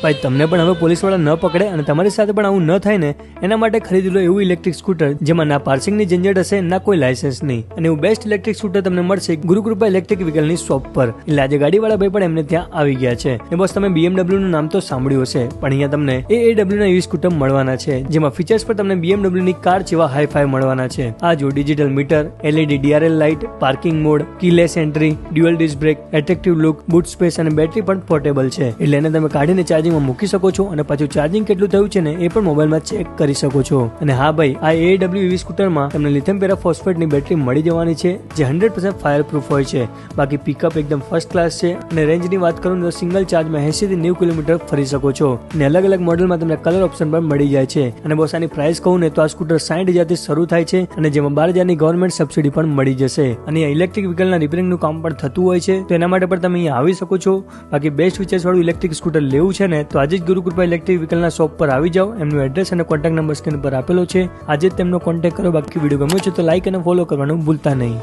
ભાઈ તમને પણ હવે પોલીસવાળા ન પકડે અને તમારી સાથે પણ આવું ન થાય ને એના માટે ખરીદી લો એવું ઇલેક્ટ્રિક સ્કૂટર જેમાં ના પાર્સિંગની ઝંઝટ હશે ના કોઈ લાયસન્સ નહીં, અને એવું બેસ્ટ ઇલેક્ટ્રિક સ્કૂટર તમને મળશે ગુરુકૃપા ઇલેક્ટ્રિક વ્હીકલની શોપ પર. એટલે આજે ગાડીવાળા ભાઈ પણ એમને ત્યાં આવી ગયા છે. ને બોસ તમે BMW નું નામ તો સાંભળ્યું હશે, પણ અહીંયા તમને AAW ના EV સ્કૂટર મળવાના છે જેમાં ફીચર્સ પર તમને BMW ની કાર જેવા હાઈ-ફાઈ મળવાના છે. આ જો digital meter, LED DRL light, parking mode, કીલેસ entry, dual disc brake, attractive look, boot space અને બેટરી પણ પોર્ટેબલ છે. એટલે એને તમે કાઢીને ચાર્જિંગમાં મૂકી શકો છો અને પાછું ચાર્જિંગ કેટલું થયું છે ને એ પણ મોબાઈલમાં ચેક કરી શકો છો. અને હા ભાઈ, આ AAW EV સ્કૂટરમાં તમને લિથિયમ પેરાફોસ્ફેટની બેટરી મળી જવાની છે જે 100% ફાયર પ્રૂફ હોય છે. બાકી પિકઅપ એકદમ ફર્સ્ટ ક્લાસ છે અને રેન્જની વાત કરું તો સિંગલ ચાર્જમાં 80 થી 90 કિલોમીટર ફરી શકો છો. અને અલગ અલગ મોડેલમાં તમને કલર ઓપ્શન પણ મળી જાય છે. અને બોસ આની પ્રાઇસ કહું ને તો આ સ્કૂટર 60,000 થી શરૂ થાય છે અને જેમાં 12,000 ની ગવર્મેન્ટ સબસિડી પણ મળી જશે. અને ઇલેક્ટ્રિક વ્હીકલના રિપેરિંગનું કામ પણ થતું હોય છે, તો એના માટે પણ તમે અહીંયા આવી શકો છો. બાકી બેસ્ટ ફીચર્સ વાળું ઇલેક્ટ્રિક સ્કૂટર લેવું છે ને તો આજે જ ગુરુકૃપા ઇલેક્ટ્રિક વ્હીકલના શોપ પર આવી જાઓ. એમનું એડ્રેસ અને કોન્ટેક્ટ નંબર સ્ક્રીન પર આપેલો છે. આજે જ તેમનો કોન્ટેક્ટ કરો. બાકી વિડીયો ગમ્યો છે તો લાઈક અને ફોલો કરવાનું ભૂલતા નહીં.